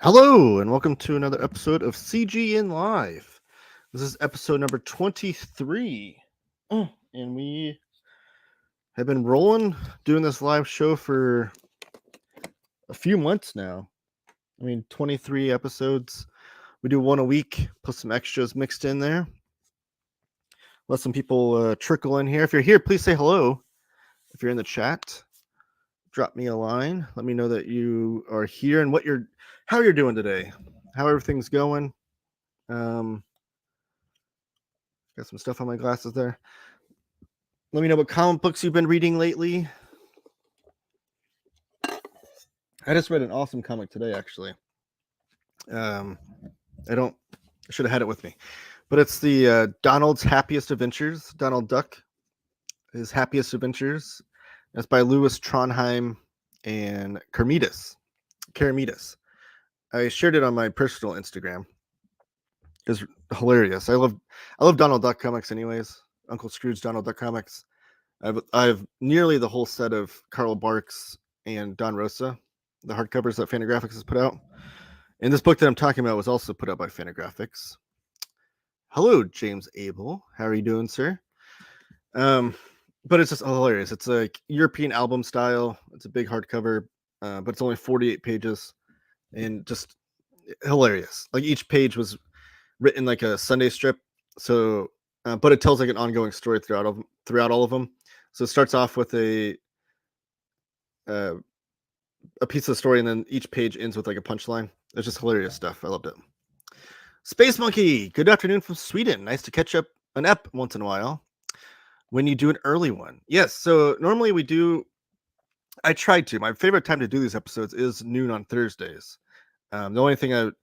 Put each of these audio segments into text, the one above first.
Hello, and welcome to another episode of CGN Live. This is episode number 23. And we have been rolling, doing this live show for a few months now. 23 episodes. We do one a week, plus some extras mixed in there. Let some people trickle in here. If you're here, please say hello. If you're in the chat, drop me a line. Let me know that you are here and how you're doing today. How everything's going. Got some stuff on my glasses there. Let me know what comic books you've been reading lately. I just read an awesome comic today, actually. I should have had it with me. But it's the Donald's Happiest Adventures. Donald Duck, His Happiest Adventures. It's by Louis Trondheim and Kermitas. I shared it on my personal Instagram. It's hilarious. I love Donald Duck comics anyways. Uncle Scrooge Donald Duck comics. I've nearly the whole set of Carl Barks and Don Rosa, the hardcovers that Fantagraphics has put out. And this book that I'm talking about was also put out by Fantagraphics. Hello, James Abel. How are you doing, sir? But it's just hilarious. It's like European album style. It's a big hardcover, but it's only 48 pages, and just hilarious. Like each page was written like a Sunday strip, so but it tells like an ongoing story throughout all of them. So it starts off with a piece of the story, and then each page ends with like a punchline. It's just hilarious stuff. I loved it. Space Monkey, good afternoon from Sweden. Nice to catch up an ep once in a while when you do an early one. Yes, so normally I tried to. My favorite time to do these episodes is noon on Thursdays. The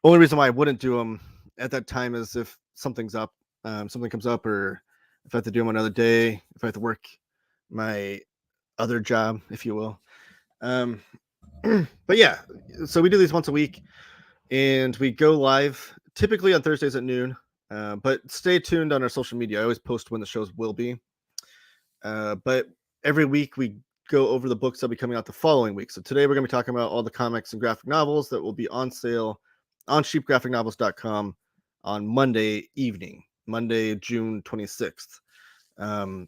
only reason why I wouldn't do them at that time is if something comes up, or if I have to do them another day, if I have to work my other job, if you will. But yeah, so we do these once a week, and we go live typically on Thursdays at noon. But stay tuned on our social media. I always post when the shows will be. But every week we go over the books that'll be coming out the following week. So today we're going to be talking about all the comics and graphic novels that will be on sale on cheapgraphicnovels.com on Monday evening, Monday, June 26th.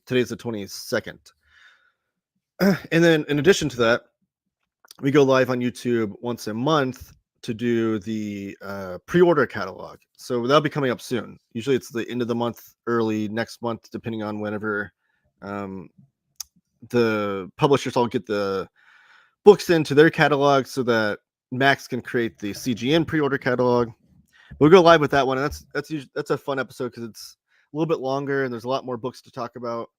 Today's the 22nd. And then in addition to that, we go live on YouTube once a month to do the pre-order catalog. So that'll be coming up soon. Usually it's the end of the month, early next month, depending on whenever the publishers all get the books into their catalog, so that Max can create the CGN pre-order catalog. We'll go live with that one, and that's a fun episode because it's a little bit longer and there's a lot more books to talk about.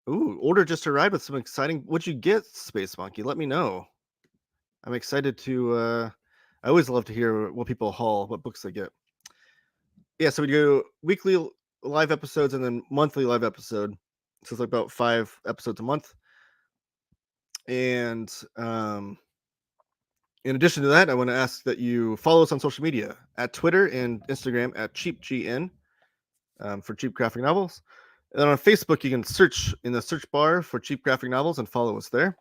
Order just arrived with some exciting. What'd you get, Space Monkey? Let me know. I'm excited to. I always love to hear what people haul, what books they get. Yeah, so we do weekly live episodes and then monthly live episode. So it's like about 5 episodes a month. And in addition to that, I want to ask that you follow us on social media at Twitter and Instagram at CheapGN for Cheap Graphic Novels. And then on Facebook, you can search in the search bar for Cheap Graphic Novels and follow us there.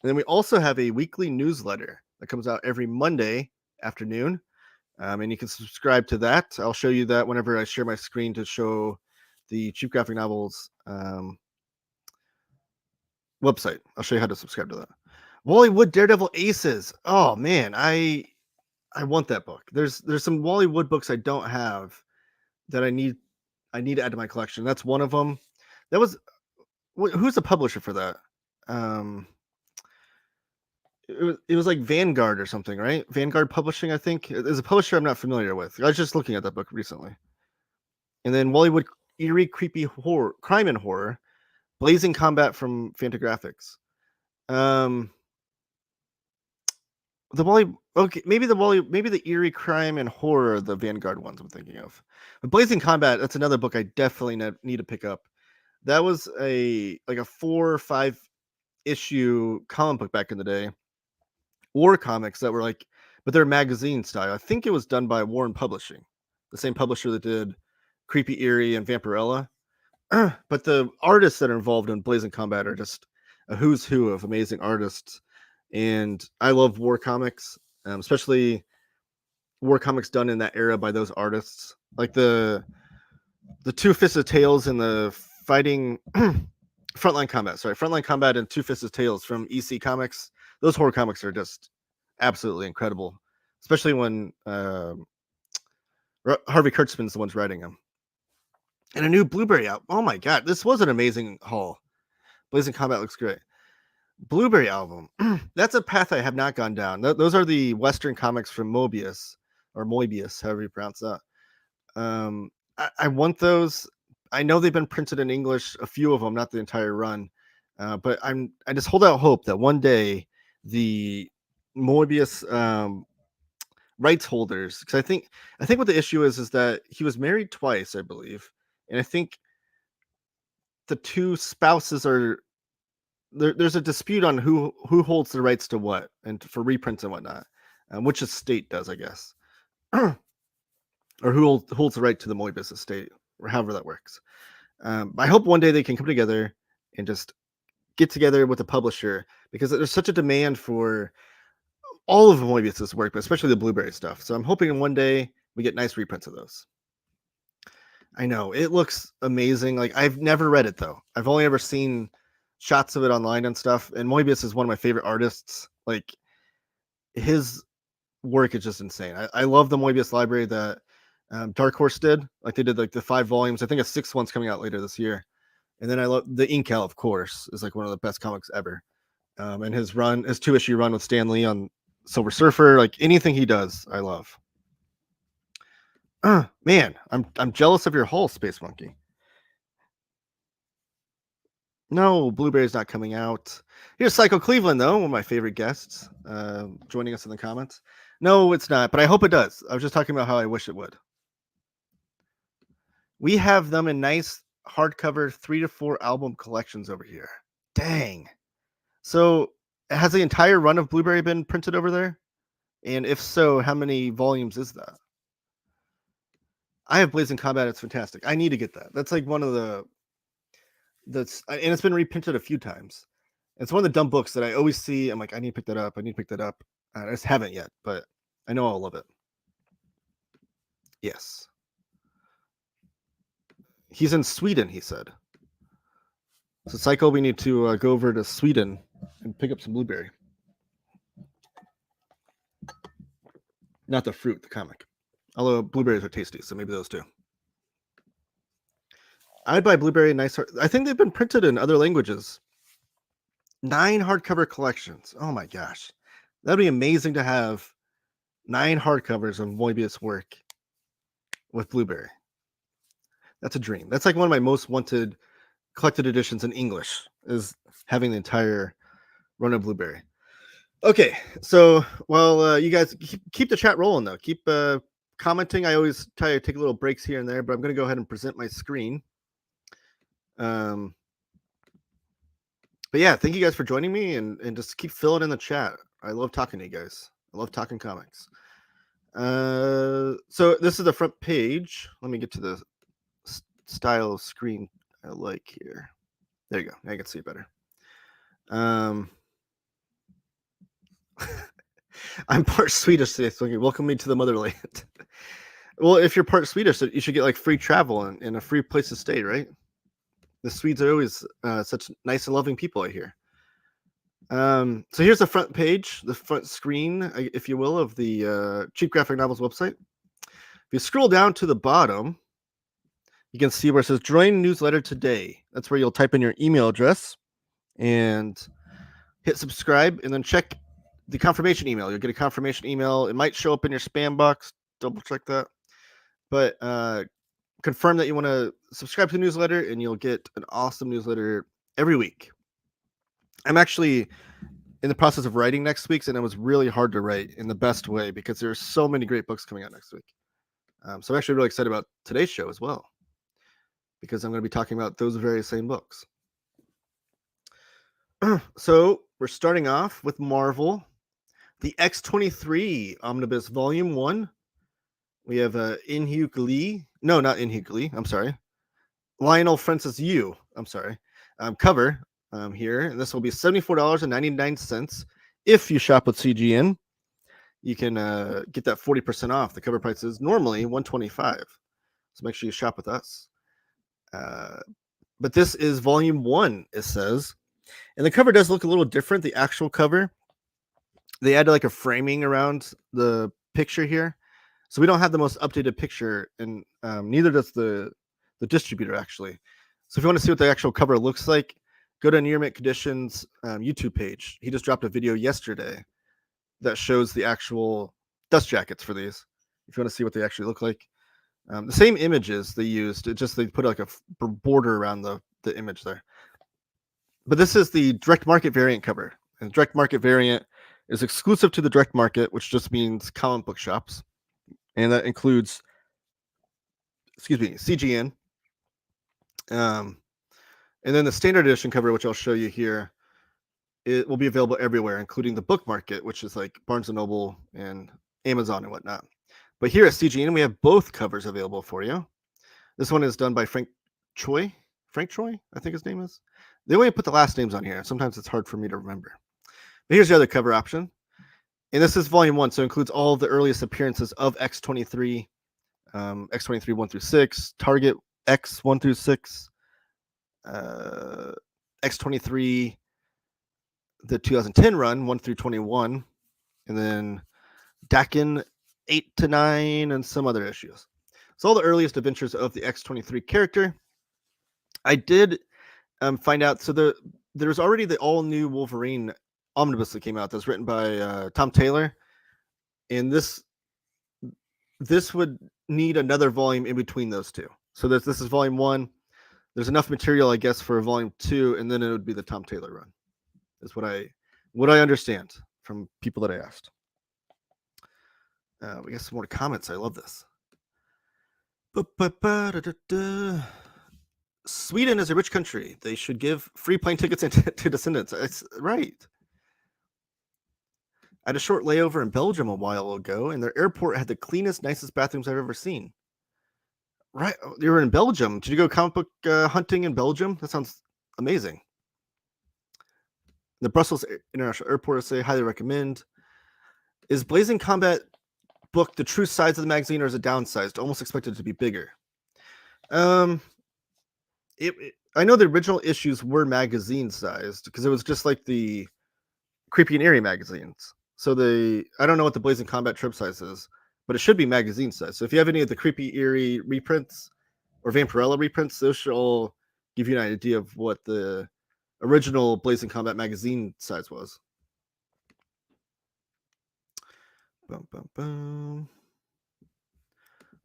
And then we also have a weekly newsletter that comes out every Monday afternoon. And you can subscribe to that. I'll show you that whenever I share my screen to show the Cheap Graphic Novels website. I'll show you how to subscribe to that. Wally Wood Daredevil Aces. Oh man, I want that book. There's some Wally Wood books I don't have that I need to add to my collection. That's one of them. That was who's the publisher for that? It was like Vanguard or something, right? Vanguard Publishing, I think. Is a publisher I'm not familiar with. I was just looking at that book recently. And then Wally Wood Eerie Creepy Horror, Crime and Horror, Blazing Combat from Fantagraphics. Maybe the Eerie Crime and Horror, the Vanguard ones I'm thinking of. But Blazing Combat, that's another book I definitely need to pick up. That was a 4 or 5 issue comic book back in the day. War comics that were but they're magazine style. I think it was done by Warren Publishing, the same publisher that did Creepy Eerie and Vampirella. But the artists that are involved in Blazing Combat are just a who's who of amazing artists. and I love war comics, especially war comics done in that era by those artists, like the Two Fisted Tales and the fighting Frontline Combat. Sorry, Frontline Combat and Two Fisted Tales from EC Comics. Those horror comics are just absolutely incredible, especially when Harvey Kurtzman's the ones writing them. And a new Blueberry out. Oh my god, this was an amazing haul. Blazing Combat looks great. Blueberry album. That's a path I have not gone down. Those are the Western comics from Moebius, or Moebius, however you pronounce that. I want those. I know they've been printed in English, a few of them, not the entire run. But I just hold out hope that one day the Moebius rights holders, because I think what the issue is that he was married twice, I believe, and I think the two spouses are there's a dispute on who holds the rights to what and for reprints and whatnot, which estate does, I guess, or who holds the right to the Moebius estate, or however that works. I hope one day they can come together and just get together with the publisher, because there's such a demand for all of Moebius's work, but especially the Blueberry stuff. So I'm hoping one day we get nice reprints of those. I know it looks amazing. Like, I've never read it though. I've only ever seen shots of it online and stuff. And Moebius is one of my favorite artists. Like, his work is just insane. I love the Moebius library that Dark Horse did. Like, they did like the 5 volumes. I think a 6th one's coming out later this year. And then I love the Incal, of course, is like one of the best comics ever. And his 2-issue run with Stan Lee on Silver Surfer, like anything he does, I love. Man, I'm jealous of your haul, Space Monkey. No, Blueberry's not coming out. Here's Psycho Cleveland, though, one of my favorite guests, joining us in the comments. No, it's not, but I hope it does. I was just talking about how I wish it would. We have them in nice hardcover 3 to 4 album collections over here. Dang. So has the entire run of Blueberry been printed over there? And if so, how many volumes is that? I have Blazing Combat. It's fantastic. I need to get that. That's like one of and it's been reprinted a few times. It's one of the dumb books that I always see. I'm like, I need to pick that up. I just haven't yet, but I know I'll love it. Yes. He's in Sweden, he said. So, Psycho, we need to go over to Sweden and pick up some Blueberry. Not the fruit, the comic. Although blueberries are tasty, so maybe those two. I'd buy Blueberry I think they've been printed in other languages. 9 hardcover collections. Oh my gosh. That'd be amazing to have 9 hardcovers of Moebius work with Blueberry. That's a dream. That's like one of my most wanted collected editions in English, is having the entire run of Blueberry. Okay, so while you guys keep the chat rolling, though, keep commenting. I always try to take little breaks here and there, but I'm going to go ahead and present my screen. But yeah, thank you guys for joining me, and just keep filling in the chat. I love talking to you guys. I love talking comics. So this is the front page. Let me get to the style of screen I like here. There you go. Now I can see it better. I'm part Swedish, so welcome me to the motherland. Well, if you're part Swedish, you should get like free travel and a free place to stay, right? The Swedes are always such nice and loving people, I hear. So here's the front page, the front screen, if you will, of the Cheap Graphic Novels website. If you scroll down to the bottom, you can see where it says join newsletter today. That's where you'll type in your email address and hit subscribe, and then check the confirmation email. You'll get a confirmation email. It might show up in your spam box. Double check that. But confirm that you want to subscribe to the newsletter, and you'll get an awesome newsletter every week. I'm actually in the process of writing next week's, and it was really hard to write in the best way because there's so many great books coming out next week. So I'm actually really excited about today's show as well, because I'm going to be talking about those very same books. So we're starting off with Marvel, the X-23 Omnibus Volume 1. We have In-Hyuk Lee. No, not In-Hyuk Lee. I'm sorry. Lionel Francis Yu. I'm sorry. Cover here. And this will be $74.99 if you shop with CGN, you can get that 40% off. The cover price is normally $125, so make sure you shop with us. But this is volume 1, it says, and the cover does look a little different. The actual cover, they added like a framing around the picture here, so we don't have the most updated picture, and neither does the distributor actually. So if you want to see what the actual cover looks like, go to Near Mint Conditions YouTube page. He just dropped a video yesterday that shows the actual dust jackets for these. If you want to see what they actually look like, the same images they used. It just they put like a border around the image there. But this is the direct market variant cover, and the direct market variant is exclusive to the direct market, which just means comic book shops, and that includes, CGN. And then the standard edition cover, which I'll show you here, it will be available everywhere, including the book market, which is like Barnes & Noble and Amazon and whatnot. But here at CGN, we have both covers available for you. This one is done by Frank Choi, I think his name is. They only put the last names on here. Sometimes it's hard for me to remember. But here's the other cover option. And this is volume 1, so it includes all the earliest appearances of X-23, X-23 1 through 6, Target X 1 through 6, X-23, the 2010 run 1 through 21, and then Dakin 8 to 9, and some other issues. So all the earliest adventures of the X-23 character. I did find out, so there's already the all-new Wolverine Omnibus that came out that's written by Tom Taylor, and this would need another volume in between those two. So this is volume 1. There's enough material, I guess, for volume 2, and then it would be the Tom Taylor run. Is what I understand from people that I asked. We got some more comments. I love this. Sweden is a rich country. They should give free plane tickets to descendants. It's right. I had a short layover in Belgium a while ago, and their airport had the cleanest, nicest bathrooms I've ever seen. Right. You were in Belgium. Did you go comic book hunting in Belgium? That sounds amazing. The Brussels International Airport, I say, highly recommend. Is Blazing Combat book the true size of the magazine, or is it downsized? Almost expected it to be bigger. I know the original issues were magazine sized because it was just like the Creepy and Eerie magazines. So I don't know what the Blazing Combat trip size is, but it should be magazine size. So if you have any of the Creepy Eerie reprints or Vampirella reprints, those should all give you an idea of what the original Blazing Combat magazine size was.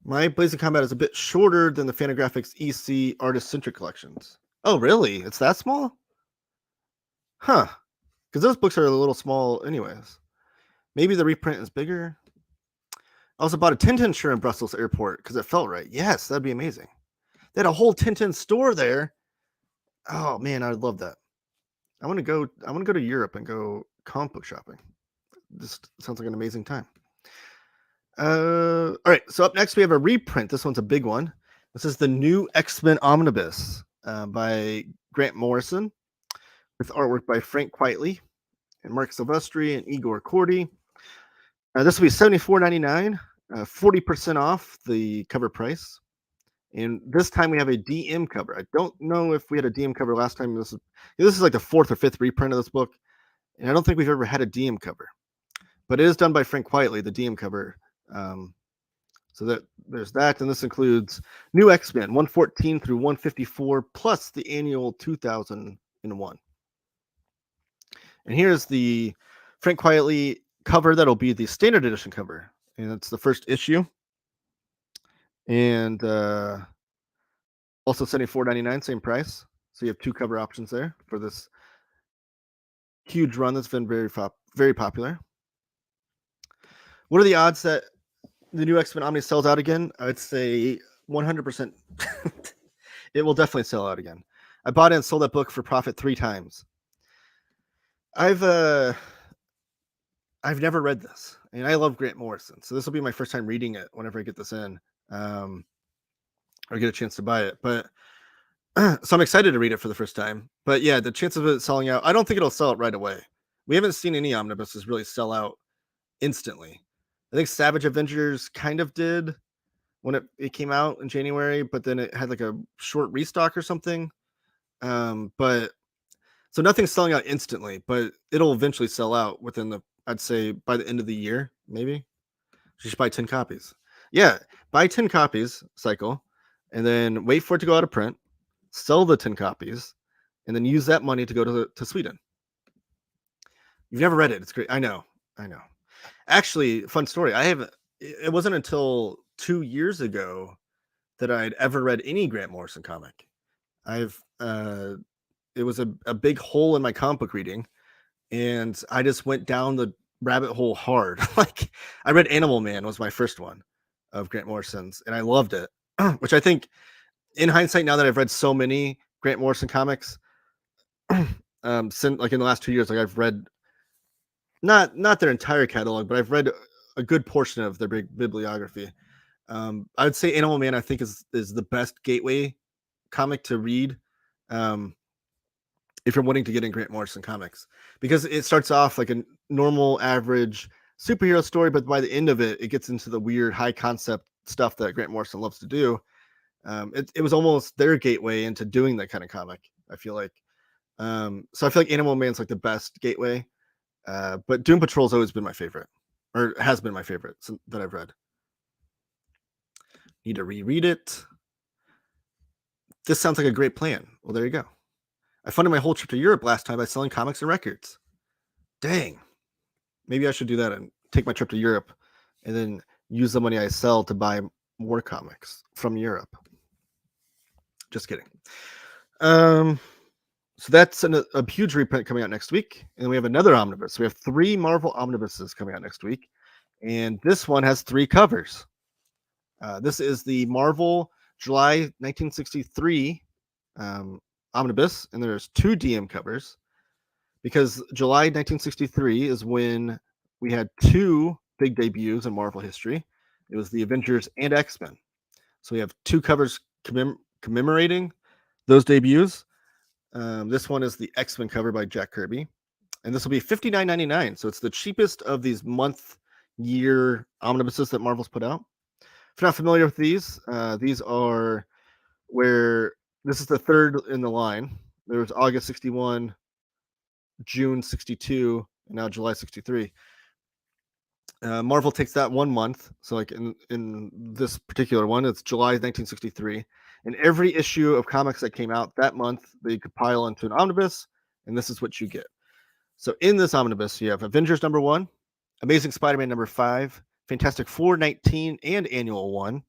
My Blazing Combat is a bit shorter than the Fantagraphics EC artist-centric collections. Oh, really? It's that small? Huh. Because those books are a little small anyways. Maybe the reprint is bigger. I also bought a Tintin shirt in Brussels airport because it felt right. Yes, that'd be amazing. They had a whole Tintin store there. Oh man, I'd love that. I want to go to Europe and go comic book shopping. This sounds like an amazing time. All right, so up next we have a reprint. This one's a big one. This is the new X-Men Omnibus by Grant Morrison, with artwork by Frank Quitely and Mark Silvestri and Igor Cordy. This will be $74.99, 40% off the cover price. And this time we have a DM cover. I don't know if we had a DM cover last time. This is like the 4th or 5th reprint of this book, and I don't think we've ever had a DM cover. But it is done by Frank Quitely, the DM cover. So that there's that, and this includes new X-Men 114 through 154 plus the annual 2001. And here's the Frank Quitely cover that'll be the standard edition cover, and it's the first issue. And also $74.99, same price. So you have 2 cover options there for this huge run that's been very popular. What are the odds that the new X-Men Omni sells out again? I'd say 100%. It will definitely sell out again. I bought and sold that book for profit 3 times. I've never read this, and I love Grant Morrison, so this will be my first time reading it whenever I get this in, or get a chance to buy it. But so I'm excited to read it for the first time. But yeah, the chance of it selling out, I don't think it'll sell it right away. We haven't seen any omnibuses really sell out instantly. I think Savage Avengers kind of did when it came out in January, but then it had like a short restock or something. But so nothing's selling out instantly, but it'll eventually sell out within I'd say by the end of the year, maybe. You should buy 10 copies. Yeah, buy 10 copies, cycle, and then wait for it to go out of print, sell the 10 copies, and then use that money to go to Sweden. You've never read it. It's great. I know. Actually, fun story. It wasn't until 2 years ago that I'd ever read any Grant Morrison comic. It was a big hole in my comic book reading, and I just went down the rabbit hole hard. Like, I read Animal Man was my first one of Grant Morrison's, and I loved it. Which I think, in hindsight, now that I've read so many Grant Morrison comics, since like in the last 2 years, like I've read not their entire catalog, but I've read a good portion of their big bibliography. I would say Animal Man, I think, is the best gateway comic to read if you're wanting to get in Grant Morrison comics, because it starts off like a normal average superhero story, but by the end of it, it gets into the weird high concept stuff that Grant Morrison loves to do. It was almost their gateway into doing that kind of comic, I feel like. So I feel like Animal Man's like the best gateway. But Doom Patrol's always been my favorite, or has been my favorite that I've read. Need to reread it. This sounds like a great plan. Well, there you go. I funded my whole trip to Europe last time by selling comics and records. Dang. Maybe I should do that and take my trip to Europe and then use the money I sell to buy more comics from Europe. Just kidding. So that's a huge reprint coming out next week. And we have another omnibus. We have 3 Marvel omnibuses coming out next week. And this one has 3 covers. This is the Marvel July 1963 omnibus, and there's 2 DM covers, because July 1963 is when we had 2 big debuts in Marvel history. It was the Avengers and X-Men. So we have 2 covers commemorating those debuts. This one is the X-Men cover by Jack Kirby, and this will be $59.99. So it's the cheapest of these month-year omnibuses that Marvel's put out. If you're not familiar with these are where this is the third in the line. There was August 61, June 62, and now July 63. Marvel takes that 1 month. So like in this particular one, it's July 1963. And every issue of comics that came out that month, they compile into an omnibus, and this is what you get. So in this omnibus, you have Avengers #1, Amazing Spider-Man #5, Fantastic Four 19, and Annual 1.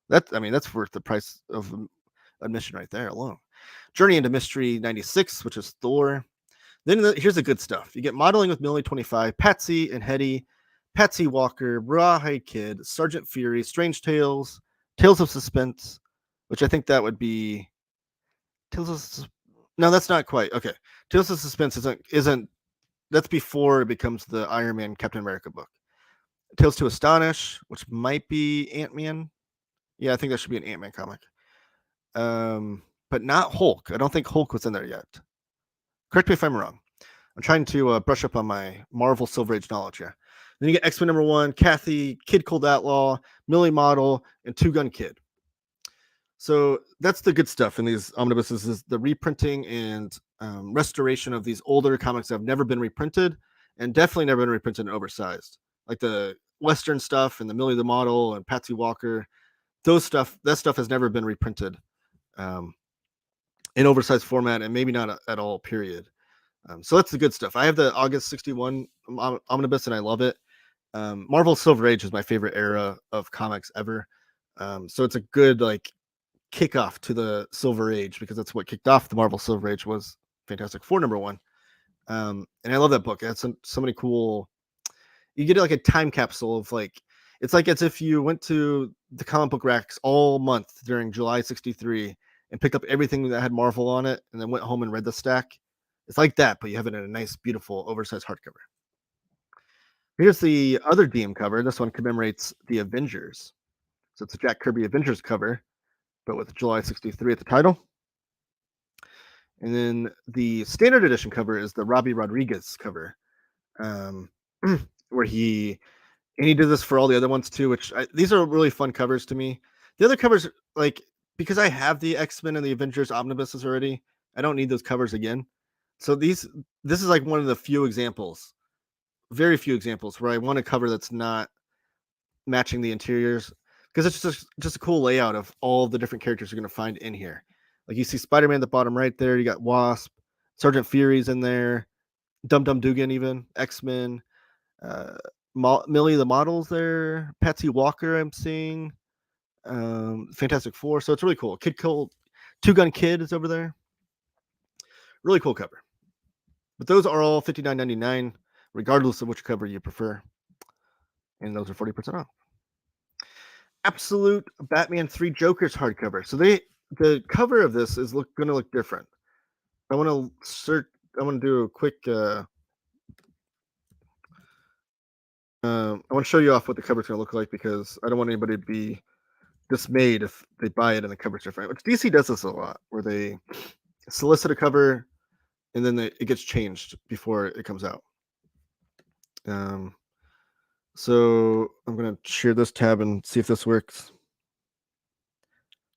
That's worth the price of admission right there alone. Journey into Mystery 96, which is Thor. Then here's the good stuff. You get Modeling with Millie 25, Patsy and Hetty, Patsy Walker, Rawhide Kid, Sergeant Fury, Strange Tales, Tales of Suspense, which I think that would be No, that's not quite. Okay. Tales of Suspense isn't that's before it becomes the Iron Man Captain America book. Tales to Astonish, which might be Ant-Man. Yeah, I think that should be an Ant-Man comic. But not Hulk. I don't think Hulk was in there yet. Correct me if I'm wrong. I'm trying to brush up on my Marvel Silver Age knowledge here. Then you get X-Men #1, Kathy, Kid Cold Outlaw, Millie Model, and Two Gun Kid. So that's the good stuff in these omnibuses, is the reprinting and restoration of these older comics that have never been reprinted, and definitely never been reprinted and oversized. Like the Western stuff and the Millie the Model and Patsy Walker, that stuff has never been reprinted in oversized format, and maybe not at all, period. So that's the good stuff. I have the August 61 omnibus, and I love it. Marvel Silver Age is my favorite era of comics ever. So it's a good kickoff to the Silver Age, because that's what kicked off the Marvel Silver Age, was Fantastic Four #1. And I love that book. It has so many cool. You get like a time capsule of it's like as if you went to the comic book racks all month during July 63 and picked up everything that had Marvel on it, and then went home and read the stack. It's like that, but you have it in a nice, beautiful, oversized hardcover. Here's the other DM cover. This one commemorates the Avengers. So it's a Jack Kirby Avengers cover, but with July 63 at the title. And then the standard edition cover is the Robbie Rodriguez cover. um, where he did this for all the other ones too. These are really fun covers to me. The other covers, like, because I have the X-Men and the Avengers omnibuses already, I don't need those covers again. So this is like one of the few examples, very few examples, where I want a cover that's not matching the interiors, because it's just a cool layout of all the different characters you're going to find in here. Like, you see Spider-Man at the bottom right there. You got Wasp, Sergeant Fury's in there, Dum Dum Dugan, even X-Men, uh, Millie the Model's there, Patsy Walker I'm seeing, Fantastic Four. So it's really cool. Kid Cold, Two Gun Kid is over there. Really cool cover. But those are all $59.99, regardless of which cover you prefer. And those are 40% off. Absolute Batman 3 Jokers hardcover. So the cover of this is going to look different. I want to do a quick I want to show you off what the cover is going to look like, because I don't want anybody to be dismayed if they buy it and the cover's different. Which DC does this a lot, where they solicit a cover and then it gets changed before it comes out. So I'm going to share this tab and see if this works.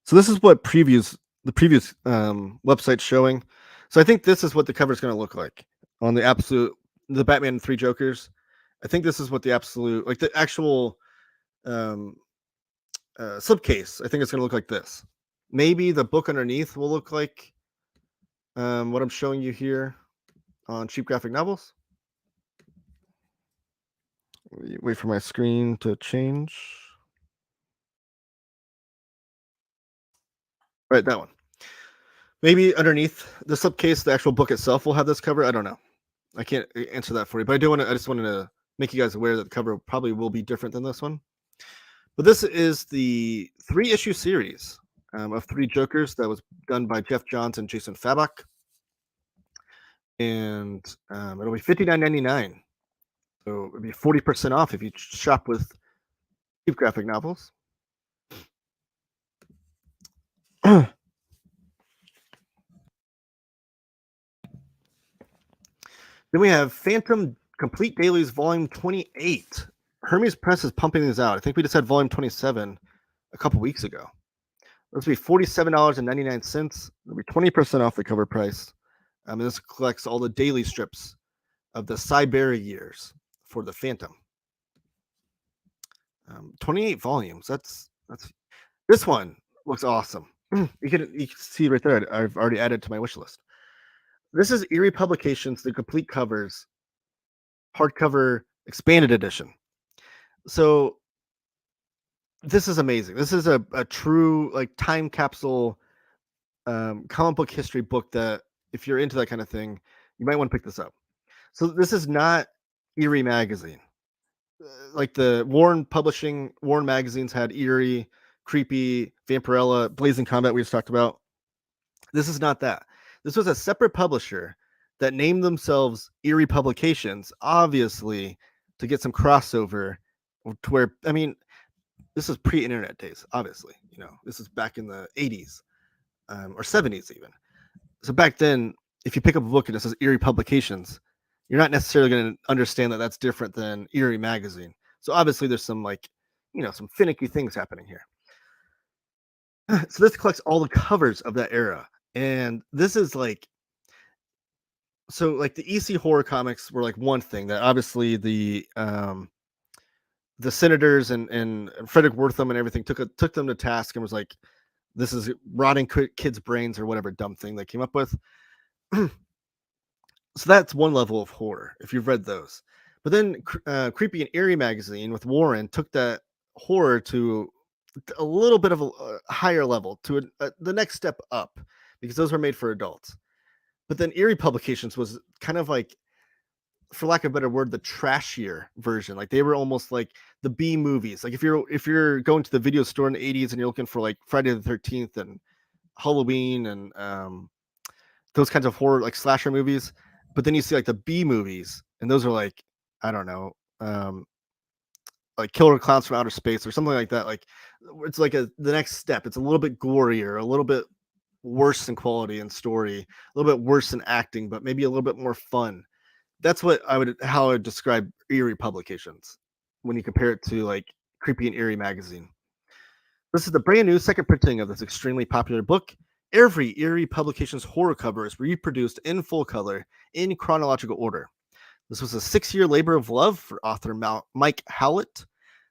So this is what the previous website's showing. So I think this is what the cover is going to look like on the Batman 3 Jokers. I think this is what the actual slipcase, I think it's going to look like this. Maybe the book underneath will look like what I'm showing you here on Cheap Graphic Novels. Wait for my screen to change. Right, that one. Maybe underneath the slipcase, the actual book itself will have this cover. I don't know. I can't answer that for you, but I just wanted to make you guys aware that the cover probably will be different than this one. But this is the 3-issue series of 3 Jokers that was done by Jeff Johns and Jason Fabok. And it'll be $59.99. So it'll be 40% off if you shop with Cheap Graphic Novels. Then we have Phantom Complete Dailies Volume 28. Hermes Press is pumping these out. I think we just had Volume 27 a couple weeks ago. This will be $47.99. It'll be 20% off the cover price. And this collects all the daily strips of the Cyberry years for the Phantom. 28 volumes. That's this one looks awesome. You can see right there. I've already added to my wish list. This is Eerie Publications, the complete covers, hardcover expanded edition. So this is amazing. This is a true time capsule comic book history book that, if you're into that kind of thing, you might want to pick this up. So this is not Eerie magazine. Like the Warren magazines had Eerie, Creepy, Vampirella, Blazing Combat we just talked about. This is not that. This was a separate publisher that named themselves Eerie Publications, obviously to get some crossover to where, I mean, this is pre-internet days, obviously. This is back in the 80s or 70s even. So back then, if you pick up a book and it says Eerie Publications, you're not necessarily going to understand that that's different than Eerie magazine. So obviously there's some some finicky things happening here. So this collects all the covers of that era. And this is the EC horror comics were one thing that obviously the senators and Frederick Wortham and everything took them to task and was like, this is rotting kids' brains or whatever dumb thing they came up with. So that's one level of horror, if you've read those. But then Creepy and Eerie magazine with Warren took that horror to a little bit of a higher level, to the next step up, because those were made for adults. But then Eerie Publications was kind of for lack of a better word, the trashier version. They were almost like the B movies. If you're going to the video store in the 80s and you're looking for Friday the 13th and Halloween and those kinds of horror slasher movies, but then you see the B movies, and those are I don't know, Killer Clowns from Outer Space or something like that. It's the next step. It's a little bit gorier, a little bit worse in quality and story, a little bit worse in acting, but maybe a little bit more fun. that's how I would describe eerie publications when you compare it to like Creepy and Eerie magazine. This is the brand new second printing of this extremely popular book. Every Eerie Publications horror cover is reproduced in full color in chronological order. This was a 6-year labor of love for author Mike Howlett.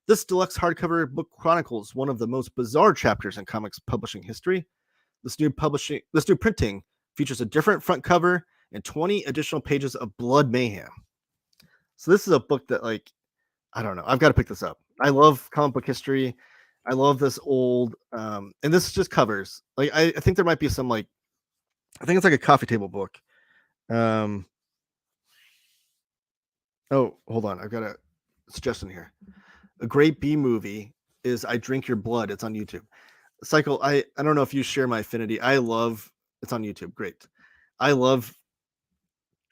This deluxe hardcover book chronicles one of the most bizarre chapters in comics publishing history. This new printing features a different front cover and 20 additional pages of blood mayhem. So this is a book that, like, I don't know. I've got to pick this up. I love comic book history. I love this old, and this just covers. Like, I think there might be some, like, I think it's like a coffee table book. Oh, hold on. I've got a suggestion here. A great B movie is I Drink Your Blood. It's on YouTube. Cycle, I don't know if you share my affinity. It's on YouTube. Great. I love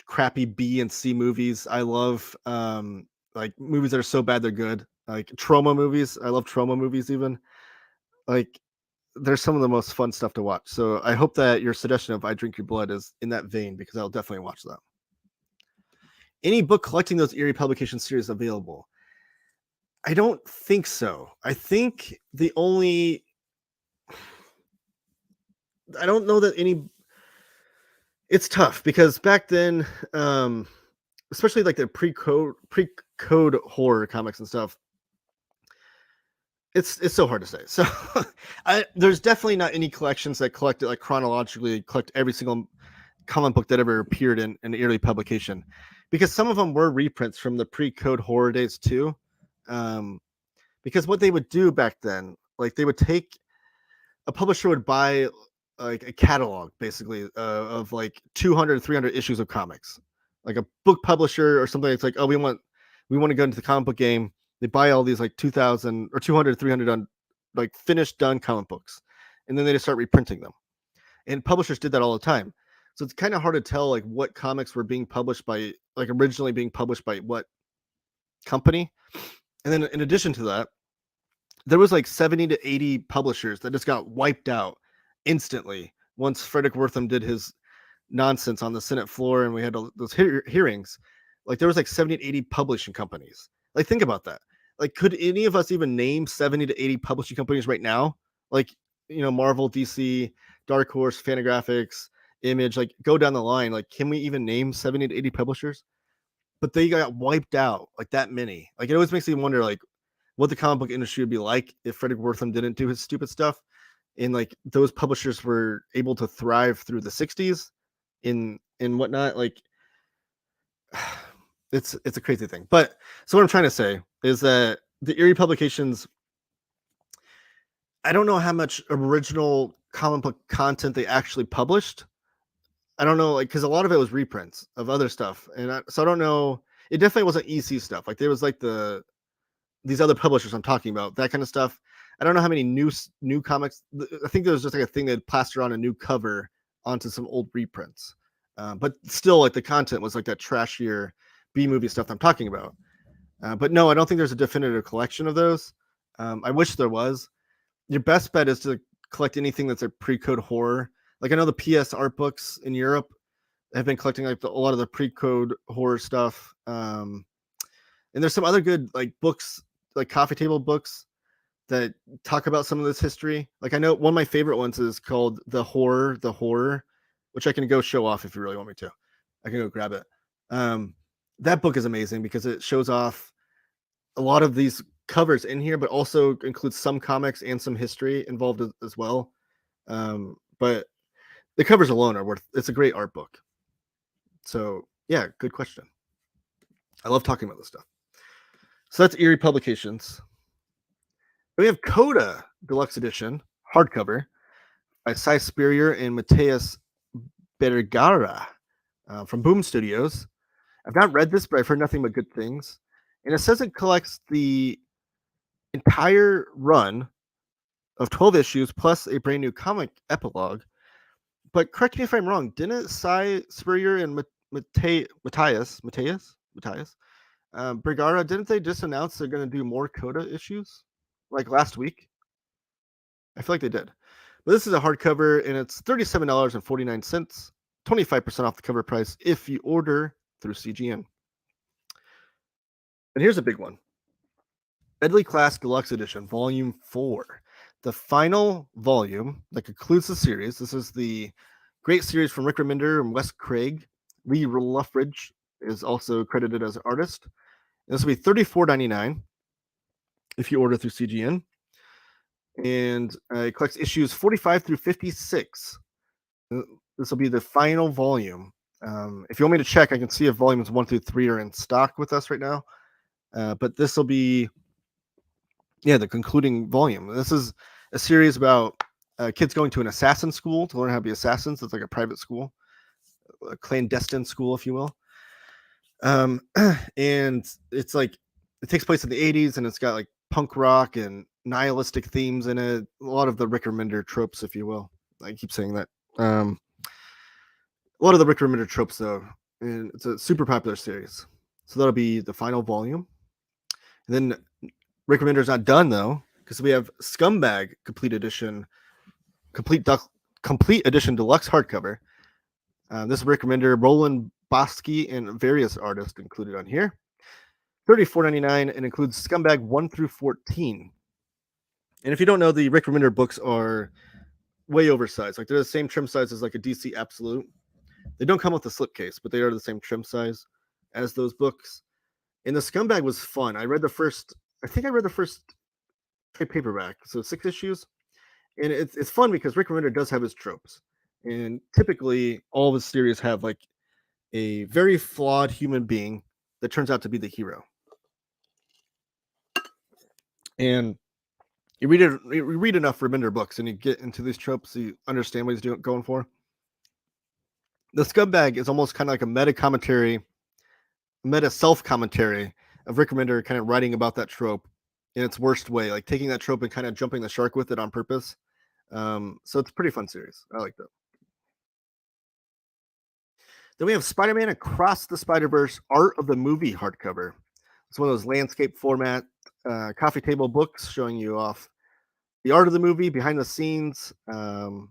crappy B and C movies. I love like movies that are so bad they're good. Like trauma movies. I love trauma movies even. Like there's some of the most fun stuff to watch. So I hope that your suggestion of I Drink Your Blood is in that vein, because I'll definitely watch that. Any book collecting those Eerie Publication series available? I don't think so. I think I don't know that any. It's tough because back then, especially like the pre-code horror comics and stuff, it's so hard to say. So there's definitely not any collections that collect it like chronologically, collect every single comic book that ever appeared in an Eerie publication, because some of them were reprints from the pre-code horror days too. Because what they would do back then, like they would take, a publisher would buy like a catalog basically of like 200 300 issues of comics, like a book publisher or something. It's like, oh, we want to go into the comic book game. They buy all these like 2000 or 200 300 on like finished done comic books, and then they just start reprinting them. And publishers did that all the time. So it's kind of hard to tell like what comics were being published by, like originally being published by what company. And then in addition to that, there was like 70 to 80 publishers that just got wiped out instantly once Frederick Wertham did his nonsense on the Senate floor and we had those hearings. Like there was like 70 to 80 publishing companies. Like think about that. Like could any of us even name 70 to 80 publishing companies right now? Like, Marvel, DC, Dark Horse, Fantagraphics, Image, like go down the line. Like can we even name 70 to 80 publishers? But they got wiped out, like that many. Like it always makes me wonder like what the comic book industry would be like if Frederick Wertham didn't do his stupid stuff, and like those publishers were able to thrive through the 60s in whatnot. Like it's a crazy thing. But so what I'm trying to say is that the Eerie publications, I don't know how much original comic book content they actually published. I don't know, like, because a lot of it was reprints of other stuff, and so I don't know. It definitely wasn't EC stuff. Like there was like these other publishers I'm talking about, that kind of stuff. I don't know how many new comics. I think there was just like a thing that plastered on a new cover onto some old reprints, but still, like the content was like that trashier B movie stuff I'm talking about. But no, I don't think there's a definitive collection of those. I wish there was. Your best bet is to collect anything that's a pre-code horror. Like I know the PS art books in Europe have been collecting like a lot of the pre-code horror stuff. And there's some other good like books, like coffee table books that talk about some of this history. Like I know one of my favorite ones is called The Horror, which I can go show off if you really want me to. I can go grab it. That book is amazing because it shows off a lot of these covers in here, but also includes some comics and some history involved as well. But the covers alone are it's a great art book. So yeah, good question. I love talking about this stuff. So that's Eerie Publications. We have Coda Deluxe Edition hardcover by Cy Spurrier and Mateus Bergara from Boom Studios. I've not read this, but I've heard nothing but good things. And it says it collects the entire run of 12 issues plus a brand new comic epilogue. But correct me if I'm wrong, didn't Cy Spurrier and Mateus Bergara, didn't they just announce they're going to do more Coda issues like last week? I feel like they did. But this is a hardcover and it's $37.49, 25% off the cover price if you order through CGN. And here's a big one. Medley Class Deluxe Edition, Volume 4. The final volume that concludes the series. This is the great series from Rick Remender and Wes Craig. Lee Luffridge is also credited as an artist. And this will be $34.99 if you order through CGN. And it collects issues 45 through 56. This will be the final volume. If you want me to check, I can see if volumes 1 through 3 are in stock with us right now. But this will be, the concluding volume. This is a series about kids going to an assassin school to learn how to be assassins. It's like a private school, a clandestine school, if you will. And it's like, it takes place in the 80s, and it's got like punk rock and nihilistic themes in it. A lot of the Rick Remender tropes, if you will. I keep saying that. A lot of the Rick Remender tropes, though, and it's a super popular series. So that'll be the final volume. And then Rick Remender's not done, though, because we have Scumbag Complete Edition, Complete Edition Deluxe hardcover. This is Rick Remender, Roland Bosky, and various artists included on here. $34.99 and includes Scumbag 1 through 14. And if you don't know, the Rick Remender books are way oversized. Like, they're the same trim size as like a DC Absolute. They don't come with a slipcase, but they are the same trim size as those books. And the Scumbag was fun. I read the first trade paperback, so 6 issues. And it's fun because Rick Remender does have his tropes. And typically, all of his series have like a very flawed human being that turns out to be the hero. And you read enough Remender books, and you get into these tropes, so you understand what he's going for. The Scumbag is almost kind of like a meta self-commentary of Rick Remender kind of writing about that trope in its worst way, like taking that trope and kind of jumping the shark with it on purpose. So it's a pretty fun series. I like that. Then we have Spider-Man Across the Spider-Verse Art of the Movie hardcover. It's one of those landscape format coffee table books showing you off the art of the movie, behind the scenes, some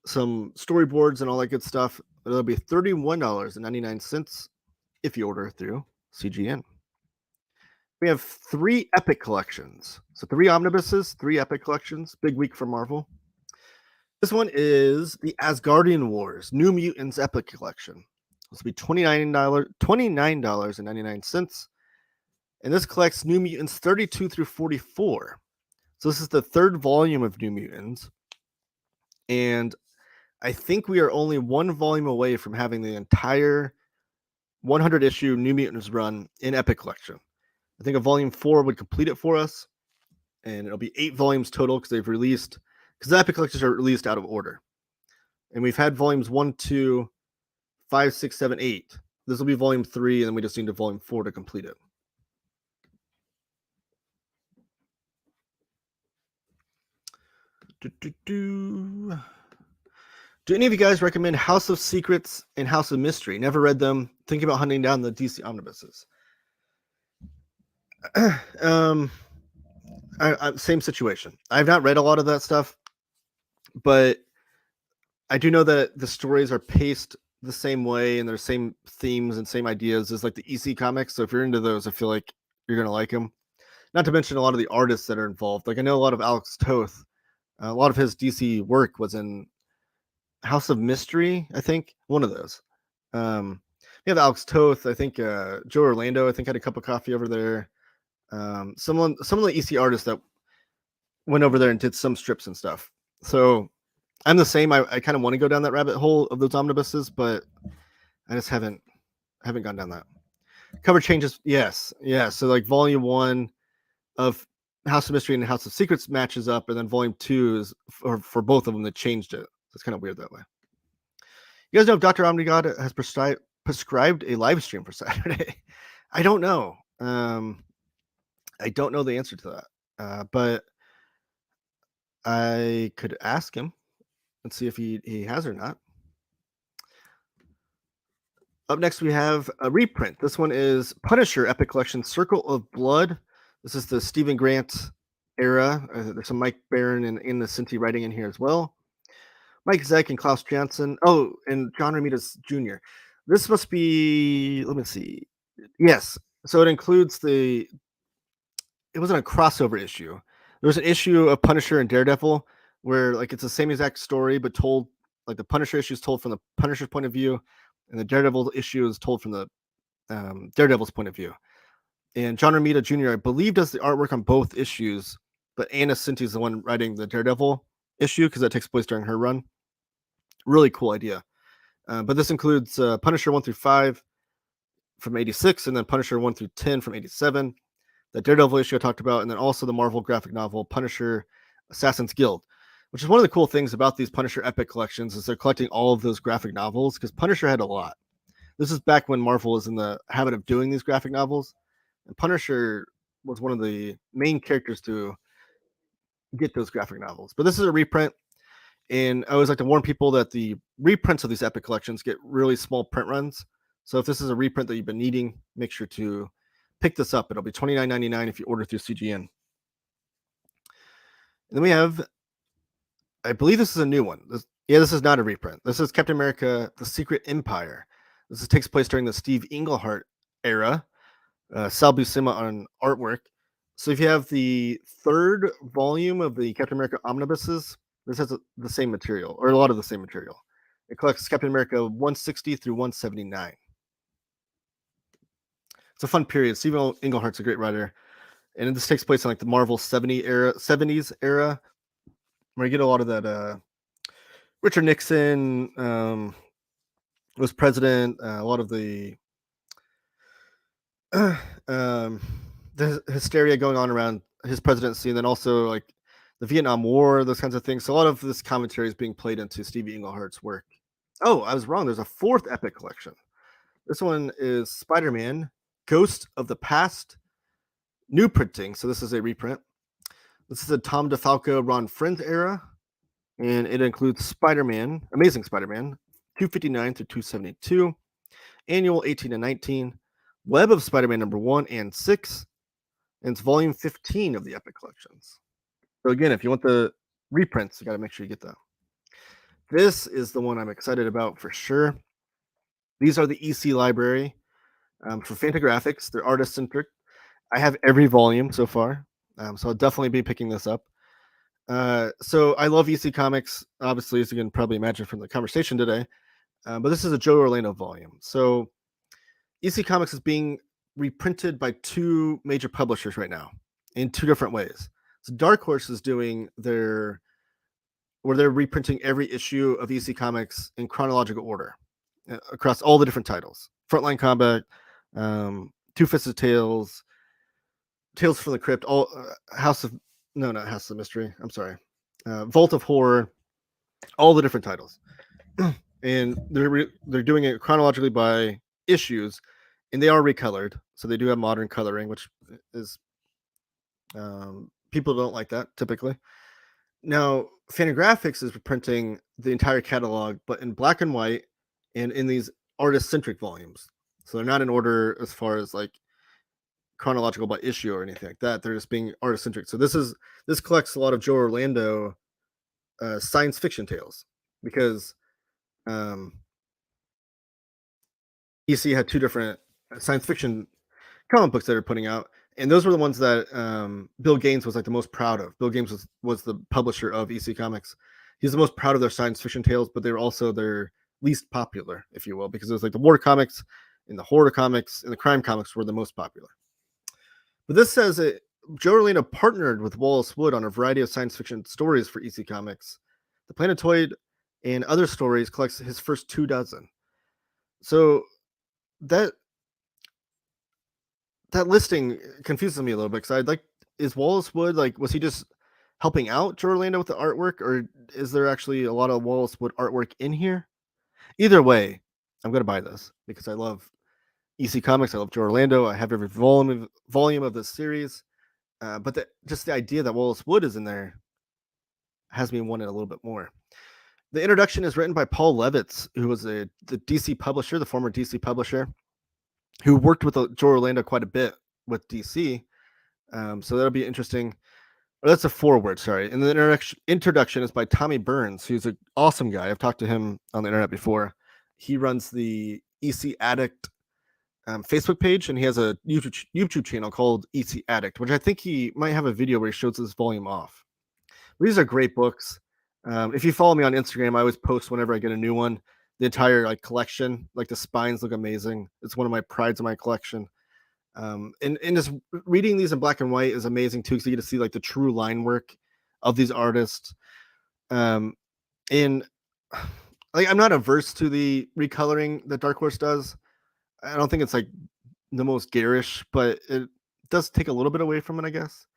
storyboards and all that good stuff. It'll be $31.99 if you order through CGN. We have 3 epic collections. So 3 omnibuses, 3 epic collections. Big week for Marvel. This one is the Asgardian Wars New Mutants Epic Collection. This will be $29.99. And this collects New Mutants 32 through 44. So this is the 3rd volume of New Mutants. And I think we are only 1 volume away from having the entire 100 issue New Mutants run in Epic Collection. I think a volume 4 would complete it for us. And it'll be 8 volumes total because the Epic Collections are released out of order. And we've had volumes 1, 2, 5, 6, 7, 8. This will be volume 3, and then we just need a volume 4 to complete it. Do any of you guys recommend House of Secrets and House of Mystery? Never read them. Thinking about hunting down the DC omnibuses. Same situation. I've not read a lot of that stuff, but I do know that the stories are paced the same way and their same themes and same ideas as like the EC comics. So if you're into those, I feel like you're gonna like them. Not to mention a lot of the artists that are involved. Like, I know a lot of Alex Toth. A lot of his DC work was in House of Mystery, I think. One of those. We have Alex Toth. I think Joe Orlando, I think, had a cup of coffee over there. Some of the EC artists that went over there and did some strips and stuff. So I'm the same. I kind of want to go down that rabbit hole of those omnibuses, but I just haven't gone down that. Cover changes, yes. Yeah. So like volume 1 of House of Mystery and House of Secrets matches up, and then volume 2 is for both of them. They changed it. So it's kind of weird that way. You guys know if Dr. Omnigod has prescribed a live stream for Saturday? I don't know. I don't know the answer to that, but I could ask him and see if he has or not. Up next, we have a reprint. This one is Punisher Epic Collection Circle of Blood. This is the Stephen Grant era. There's some Mike Barron and Innocenti writing in here as well. Mike Zeck and Klaus Janson. Oh, and John Romita Jr. This must be, let me see. Yes. So it includes the. It wasn't a crossover issue. There was an issue of Punisher and Daredevil where like it's the same exact story but told like the Punisher issue is told from the Punisher's point of view, and the Daredevil issue is told from the Daredevil's point of view. And John Romita Jr. I believe does the artwork on both issues, but Anna Cinti is the one writing the Daredevil issue because that takes place during her run. Really cool idea. But this includes Punisher 1 through 5 from 86, and then Punisher 1 through 10 from 87. The Daredevil issue I talked about, and then also the Marvel graphic novel Punisher Assassin's Guild, which is one of the cool things about these Punisher Epic collections is they're collecting all of those graphic novels because Punisher had a lot. This is back when Marvel was in the habit of doing these graphic novels, and Punisher was one of the main characters to get those graphic novels. But this is a reprint, and I always like to warn people that the reprints of these Epic collections get really small print runs. So if this is a reprint that you've been needing, make sure to pick this up. It'll be $29.99 if you order through CGN. And then we have, I believe this is a new one. This is not a reprint. This is Captain America: The Secret Empire. This takes place during the Steve Englehart era. Sal Buscema on artwork. So if you have the third volume of the Captain America omnibuses, this has the same material, or a lot of the same material. It collects Captain America 160 through 179. It's a fun period. Steve Englehart's a great writer, and this takes place in like the Marvel 70s era, where you get a lot of that. Richard Nixon was president. A lot of the hysteria going on around his presidency, and then also like the Vietnam War, those kinds of things. So a lot of this commentary is being played into Stevie Englehart's work. Oh, I was wrong. There's a fourth Epic collection. This one is Spider-Man: Ghost of the Past, new printing. So this is a reprint. This is a Tom DeFalco, Ron Friend era, and it includes Spider-Man, Amazing Spider-Man, 259 through 272, Annual 18 and 19, Web of Spider-Man number 1 and 6, and it's volume 15 of the Epic collections. So again, if you want the reprints, you got to make sure you get that. This is the one I'm excited about for sure. These are the EC library for Fantagraphics. They're artist-centric. I have every volume so far, so I'll definitely be picking this up. So I love EC Comics, obviously, as you can probably imagine from the conversation today. But this is a Joe Orlando volume. So EC Comics is being reprinted by two major publishers right now in two different ways. So Dark Horse is doing where they're reprinting every issue of EC Comics in chronological order across all the different titles: Frontline Combat, Two-Fisted Tales, Tales from the Crypt, all not House of Mystery. I'm sorry, Vault of Horror, all the different titles, and they're doing it chronologically by issues, and they are recolored, so they do have modern coloring, which is people don't like that typically. Now, Fantagraphics is reprinting the entire catalog, but in black and white, and in these artist-centric volumes. So they're not in order as far as like chronological by issue or anything like that. They're just being artist-centric. So this collects a lot of Joe Orlando science fiction tales, because EC had two different science fiction comic books that they're putting out, and those were the ones that Bill Gaines was like the most proud of. Bill Gaines was the publisher of EC Comics. He's the most proud of their science fiction tales, but they were also their least popular, if you will, because it was like the war comics and the horror comics and the crime comics were the most popular. But this says that Joe Orlando partnered with Wallace Wood on a variety of science fiction stories for EC Comics. The Planetoid and Other Stories collects his first 24. So that listing confuses me a little bit, because is Wallace Wood, like, was he just helping out Joe Orlando with the artwork, or is there actually a lot of Wallace Wood artwork in here? Either way, I'm going to buy this because I love EC Comics. I love Joe Orlando. I have every volume of this series. But just the idea that Wallace Wood is in there has me want it a little bit more. The introduction is written by Paul Levitz, who was the DC publisher, the former DC publisher, who worked with Joe Orlando quite a bit with DC. So that'll be interesting. That's a foreword, sorry. And the introduction is by Tommy Burns, who's an awesome guy. I've talked to him on the internet before. He runs the EC Addict Facebook page, and he has a YouTube channel called EC Addict, which I think he might have a video where he shows this volume off. These are great books. If you follow me on Instagram, I always post whenever I get a new one. The entire like collection, like the spines look amazing. It's one of my prides of my collection. And just reading these in black and white is amazing too, because you get to see like the true line work of these artists. And like I'm not averse to the recoloring that Dark Horse does. I don't think it's like the most garish, but it does take a little bit away from it, I guess.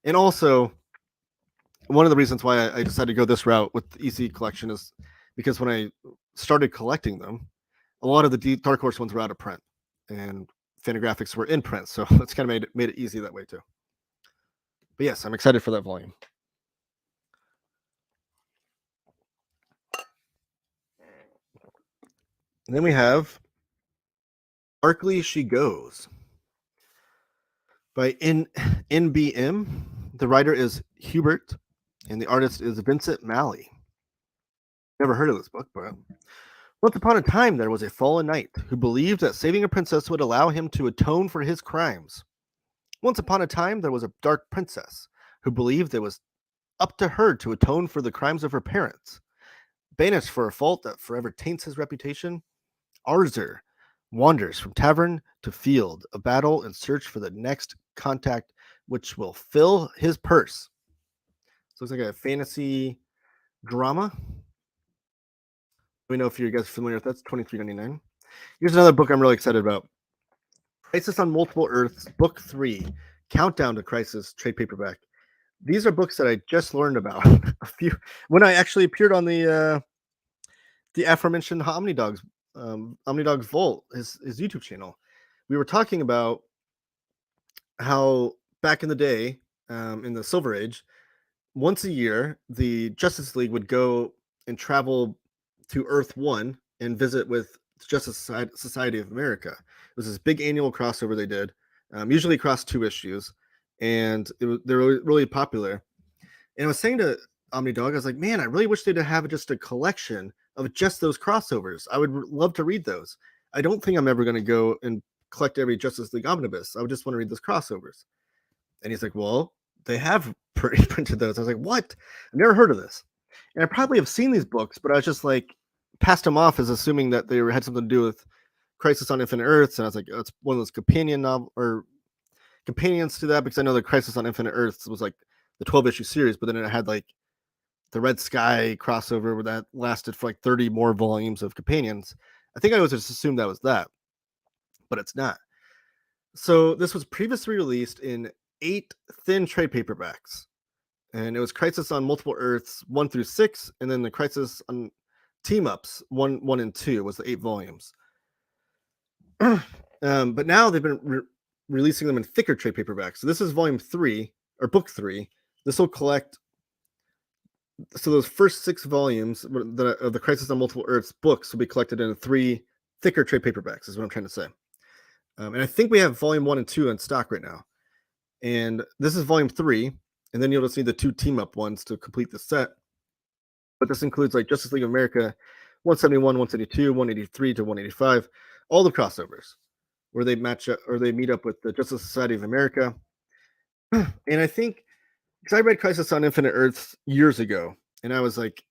And also, one of the reasons why I decided to go this route with the EC collection is because when I started collecting them, a lot of the Dark Horse ones were out of print, and Fantagraphics were in print, so that's kind of made it easy that way too. But yes, I'm excited for that volume. And then we have Sparkly She Goes by NBM. The writer is Hubert, and the artist is Vincent Malley. Never heard of this book, but once upon a time there was a fallen knight who believed that saving a princess would allow him to atone for his crimes. Once upon a time there was a dark princess who believed it was up to her to atone for the crimes of her parents. Banished for a fault that forever taints his reputation, Arzer wanders from tavern to field of battle in search for the next contact which will fill his purse. So it's like a fantasy drama. Let me know if you guys are familiar with that. It's $23.99. Here's another book I'm really excited about. Crisis on Multiple Earths, Book 3, Countdown to Crisis, trade paperback. These are books that I just learned about when I actually appeared on the aforementioned Omnidog's Vault, his YouTube channel. We were talking about how back in the day, in the Silver Age, once a year, the Justice League would go and travel to Earth 1 and visit with Justice Society of America. It was this big annual crossover they did, usually across 2 issues, and they're really popular. And I was saying to Omnidog, I was like, man, I really wish they'd have just a collection of just those crossovers. I would love to read those. I don't think I'm ever going to go and collect every Justice League Omnibus. I would just want to read those crossovers. And he's like, well, they have printed those. I was like, what? I've never heard of this. And I probably have seen these books, but I was just like, passed them off as assuming that they had something to do with Crisis on Infinite Earths. And I was like, oh, it's one of those companion novel or companions to that, because I know the Crisis on Infinite Earths was like the 12-issue series, but then it had like the Red Sky crossover where that lasted for like 30 more volumes of companions. I think I was just assumed that was that, but it's not. So this was previously released in 8 thin trade paperbacks, and it was Crisis on Multiple Earths 1 through 6, and then the Crisis on Team Ups 1 and 2 was the 8 volumes. But now they've been releasing them in thicker trade paperbacks. So this is volume 3 or book 3. This will collect. So those first 6 volumes of the Crisis on Multiple Earths books will be collected in 3 thicker trade paperbacks, is what I'm trying to say. And I think we have volume 1 and 2 in stock right now. And this is volume 3, and then you'll just need the 2 team-up ones to complete the set. But this includes like Justice League of America 171, 172, 183 to 185, all the crossovers where they match up or they meet up with the Justice Society of America. And I think, because I read Crisis on Infinite Earths years ago, and I was like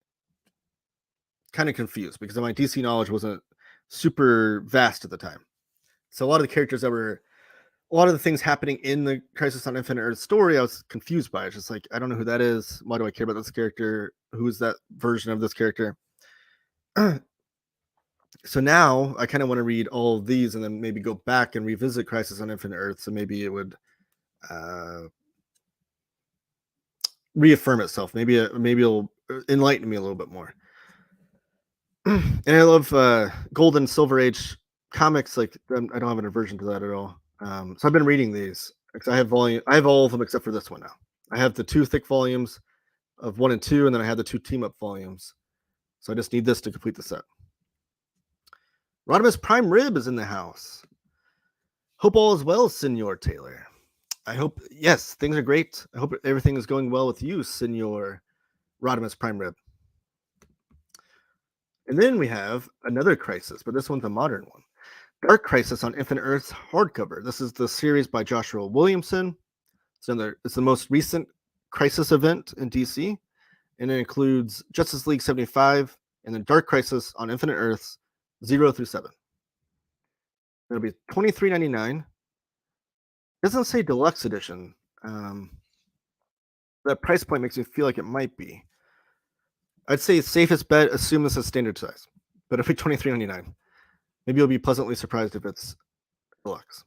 kind of confused because my DC knowledge wasn't super vast at the time. So a lot of the characters that were, a lot of the things happening in the Crisis on Infinite Earths story, I was confused by. It's just like, I don't know who that is. Why do I care about this character? Who is that version of this character? So now I kind of want to read all of these and then maybe go back and revisit Crisis on Infinite Earths, and maybe it would reaffirm itself. Maybe it'll enlighten me a little bit more. And I love Gold and Silver Age comics. Like I don't have an aversion to that at all. So I've been reading these because I have all of them except for this one now. I have the 2 thick volumes of 1 and 2, and then I have the 2 team-up volumes. So I just need this to complete the set. Rodimus Prime Rib is in the house. Hope all is well, Senor Taylor. I hope, yes, things are great. I hope everything is going well with you, Senor Rodimus Prime Rib. And then we have another Crisis, but this one's a modern one. Dark Crisis on Infinite Earths hardcover. This is the series by Joshua Williamson. It's the most recent Crisis event in DC, and it includes Justice League 75 and then Dark Crisis on Infinite Earths 0 through 7. It'll be $23.99. It doesn't say deluxe edition. That price point makes me feel like it might be. I'd say safest bet, assume this is standard size, but it'll be $23.99. Maybe you'll be pleasantly surprised if it's deluxe.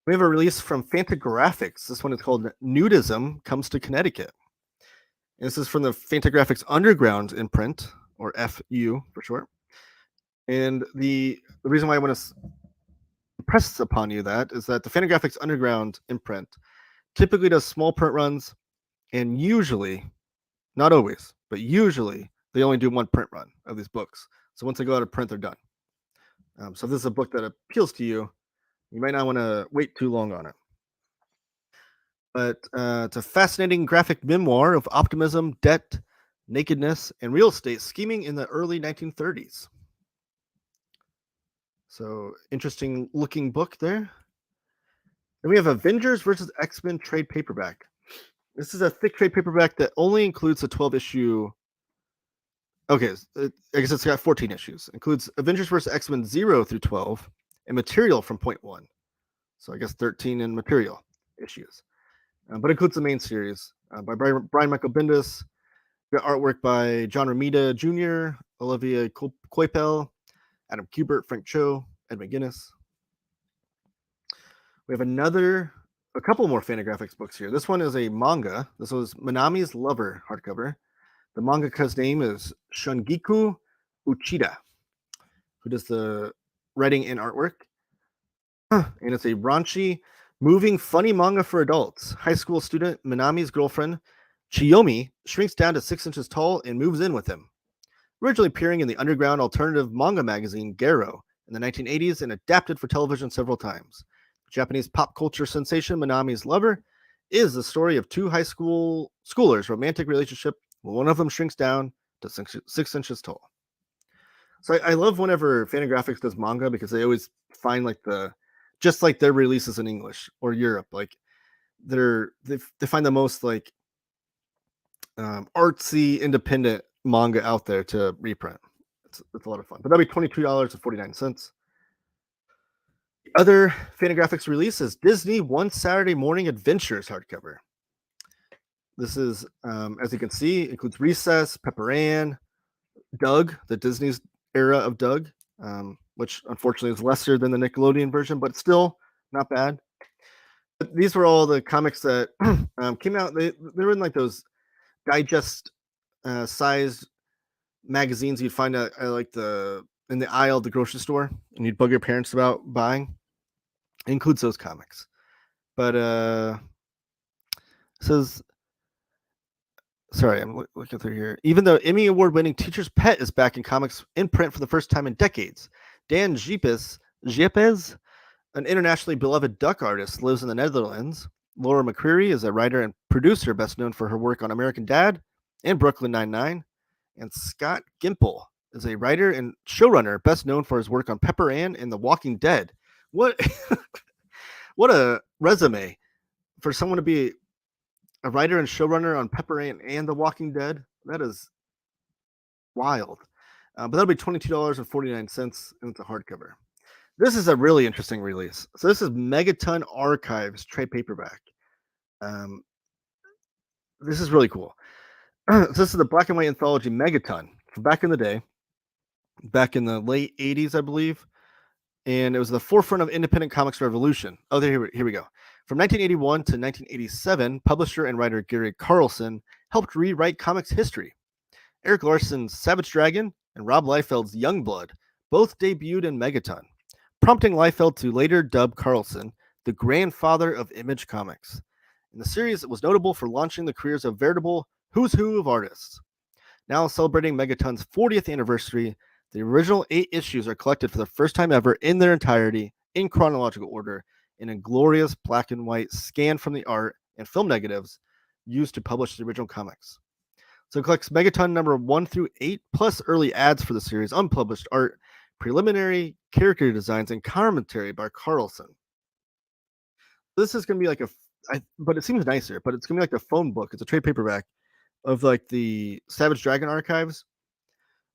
We have a release from Fantagraphics. This one is called Nudism Comes to Connecticut. And this is from the Fantagraphics Underground imprint, or FU for short. And the reason why I want to impress upon you that is that the Fantagraphics Underground imprint typically does small print runs, and usually, not always, but usually they only do one print run of these books. So once they go out of print, they're done. So if this is a book that appeals to you, you might not want to wait too long on it. But it's a fascinating graphic memoir of optimism, debt, nakedness, and real estate scheming in the early 1930s. So interesting looking book there. Then we have Avengers versus X-Men trade paperback. This is a thick trade paperback that only includes a 12-issue. Okay, I guess it's got 14 issues. Includes Avengers vs. X-Men 0 through 12 and material from point 1. So I guess 13 in material issues. But includes the main series by Brian Michael Bendis. Got artwork by John Romita Jr., Olivia Coipel, Adam Kubert, Frank Cho, Ed McGuinness. We have a couple more Fantagraphics books here. This one is a manga. This was Minami's Lover hardcover. The mangaka's name is Shungiku Uchida, who does the writing and artwork. And it's a raunchy, moving, funny manga for adults. High school student Minami's girlfriend, Chiyomi, shrinks down to 6 inches tall and moves in with him. Originally appearing in the underground alternative manga magazine Garo in the 1980s and adapted for television several times. Japanese pop culture sensation Minami's Lover is the story of two high schoolers' romantic relationship when one of them shrinks down to 6 inches tall. So I love whenever Fantagraphics does manga because they always find just like their releases in English or Europe, like they find the most like artsy independent manga out there to reprint. It's a lot of fun. But that'll be $22.49. The other Fantagraphics release is Disney One Saturday Morning Adventures hardcover. This is, as you can see, includes Recess, Pepper Ann, Doug, the Disney's era of Doug, which unfortunately is lesser than the Nickelodeon version, but still not bad. But these were all the comics that came out. They were in like those digest sized magazines you'd find in the aisle of the grocery store, and you'd bug your parents about buying. It includes those comics. But it says, sorry, I'm looking through here. Even though Emmy Award-winning Teacher's Pet is back in comics in print for the first time in decades, Dan Giepes, an internationally beloved duck artist, lives in the Netherlands. Laura McCreary is a writer and producer best known for her work on American Dad and Brooklyn Nine-Nine. And Scott Gimple is a writer and showrunner best known for his work on Pepper Ann and The Walking Dead. What what a resume for someone to be a writer and showrunner on Pepper Ann and The Walking Dead. That is wild. But that'll be $22.49, and it's a hardcover. This is a really interesting release. So this is Megaton Archives trade paperback. This is really cool. So this is the black and white anthology Megaton from back in the day, back in the late 80s, I believe. And it was the forefront of independent comics revolution. Oh, here we go. From 1981 to 1987, publisher and writer Gary Carlson helped rewrite comics history. Eric Larson's Savage Dragon and Rob Liefeld's Youngblood both debuted in Megaton, prompting Liefeld to later dub Carlson the grandfather of Image Comics. In the series, it was notable for launching the careers of veritable who's who of artists. Now celebrating Megaton's 40th anniversary, the original 8 issues are collected for the first time ever in their entirety, in chronological order, in a glorious black and white scan from the art and film negatives used to publish the original comics. So it collects Megaton number 1 through 8, plus early ads for the series, unpublished art, preliminary character designs and commentary by Carlson. This is going to be like but it seems nicer, but it's going to be like the phone book. It's a trade paperback of like the Savage Dragon archives,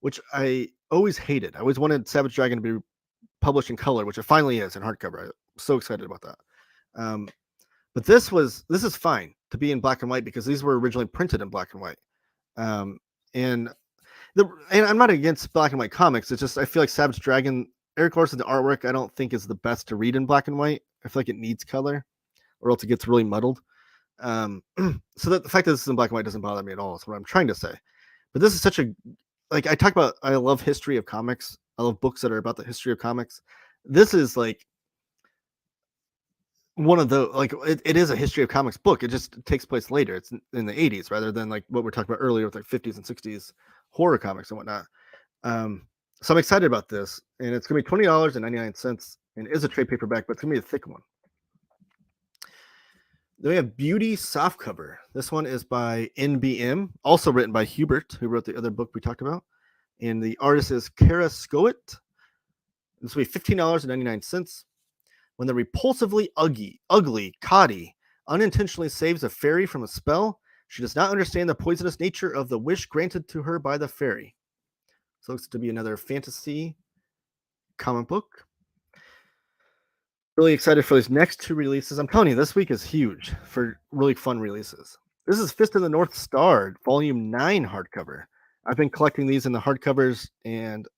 which I always hated. I always wanted Savage Dragon to be published in color, which it finally is in hardcover. I'm so excited about that. But this is fine to be in black and white because these were originally printed in black and white. And I'm not against black and white comics. It's just I feel like Savage Dragon, Eric Larson's artwork, I don't think is the best to read in black and white. I feel like it needs color, or else it gets really muddled. So that the fact that this is in black and white doesn't bother me at all. Is what I'm trying to say. But this is such a I talk about. I love history of comics. I love books that are about the history of comics. This is like one of the it is a history of comics book. It just takes place later. It's in the 80s rather than like what we're talking about earlier with like 50s and 60s horror comics and whatnot. So I'm excited about this, and it's gonna be $20.99, and it is a trade paperback, but it's gonna be a thick one. Then we have Beauty softcover. This one is by NBM, also written by Hubert, who wrote the other book we talked about, and the artist is Kara Scoett. This will be $15.99. When the repulsively ugly Cotty unintentionally saves a fairy from a spell, she does not understand the poisonous nature of the wish granted to her by the fairy. So it looks to be another fantasy comic book. Really excited for these next two releases. I'm telling you, this week is huge for really fun releases. This is Fist of the North Star, Volume 9 hardcover. I've been collecting these in the hardcovers, and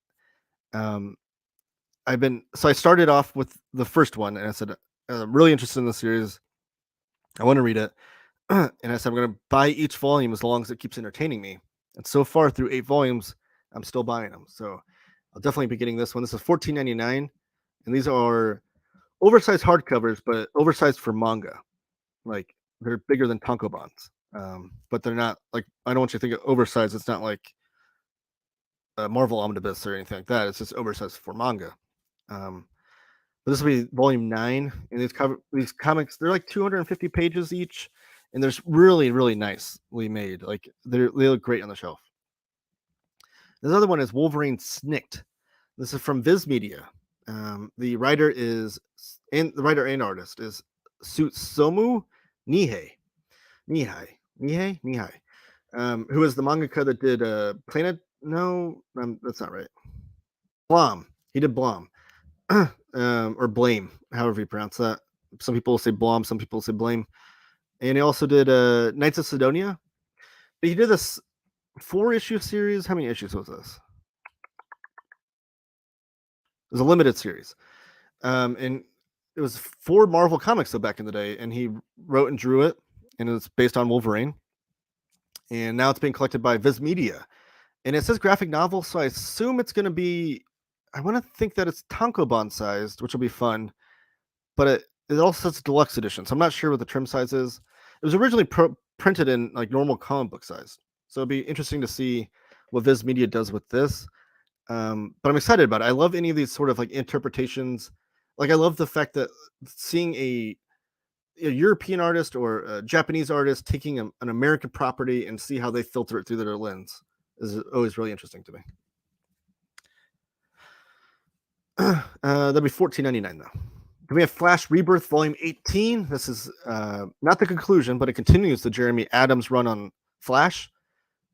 I started off with the first one, and I said, I'm really interested in the series. I want to read it. And I said, I'm going to buy each volume as long as it keeps entertaining me. And so far, through 8 volumes, I'm still buying them. So I'll definitely be getting this one. This is $14.99, and these are oversized hardcovers, but oversized for manga. Like, they're bigger than tankobons, but they're not like, I don't want you to think of oversized. It's not like a Marvel Omnibus or anything like that. It's just oversized for manga. But this will be volume 9, and these comics, they're like 250 pages each, and they're really, really nicely made. Like, they look great on the shelf. This other one is Wolverine Snicked. This is from Viz Media. The writer and artist is Sutsumu Nihei, who is the mangaka that did Planet. No, that's not right. Blom. He did Blom. Or Blame, however you pronounce that. Some people say Blom, some people say Blame. And he also did Knights of Sidonia. But he did this 4-issue series. How many issues was this? It was a limited series. And it was 4 Marvel comics though back in the day, and he wrote and drew it, and it's based on Wolverine. And now it's being collected by Viz Media. And it says graphic novel, so I assume it's going to be, I want to think that it's tankobon sized, which will be fun, but it also says deluxe edition, so I'm not sure what the trim size is. It was originally printed in like normal comic book size, so it'd be interesting to see what Viz Media does with this. But I'm excited about it. I love any of these sort of like interpretations. Like, I love the fact that seeing a European artist or a Japanese artist taking an American property and see how they filter it through their lens is always really interesting to me. That'll be $14.99 though. Then we have Flash Rebirth Volume 18. This is not the conclusion, but it continues the Jeremy Adams run on Flash.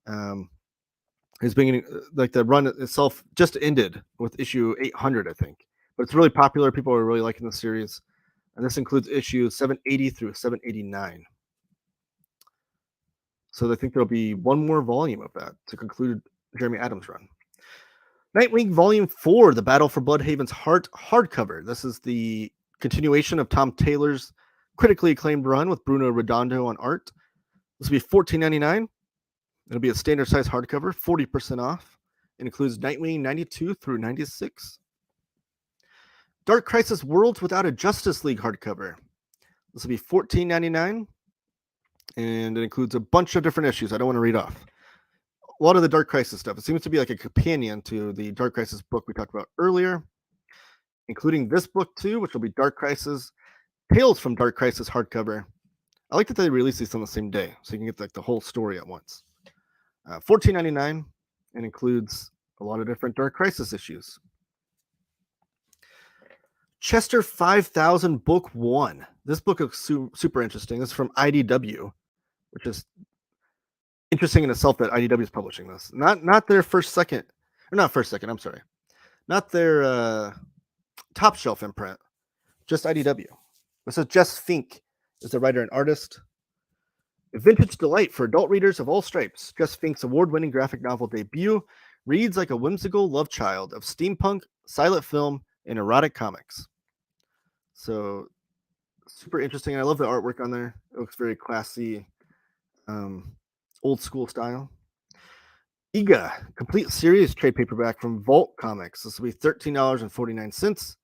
It's being like the run itself just ended with issue 800, I think. But it's really popular. People are really liking the series. And this includes issues 780 through 789. So I think there'll be one more volume of that to conclude Jeremy Adams' run. Nightwing Volume 4, The Battle for Bloodhaven's Heart hardcover. This is the continuation of Tom Taylor's critically acclaimed run with Bruno Redondo on art. This will be $14.99. It'll be a standard size hardcover, 40% off. It includes Nightwing 92 through 96. Dark Crisis Worlds Without a Justice League hardcover. This will be $14.99. And it includes a bunch of different issues I don't want to read off. A lot of the Dark Crisis stuff. It seems to be like a companion to the Dark Crisis book we talked about earlier, including this book too, which will be Dark Crisis, Tales from Dark Crisis hardcover. I like that they release these on the same day, so you can get like the whole story at once. $14.99, and includes a lot of different Dark Crisis issues. Chester 5000 Book 1. This book looks super interesting. This is from IDW, which is interesting in itself that IDW is publishing this. Not their I'm sorry. Not their top shelf imprint, just IDW. This is Jess Fink is the writer and artist. A vintage delight for adult readers of all stripes, Jess Fink's award-winning graphic novel debut reads like a whimsical love child of steampunk, silent film, and erotic comics. So super interesting. I love the artwork on there. It looks very classy, old school style. Iga, complete series trade paperback from Vault Comics. This will be $13.49.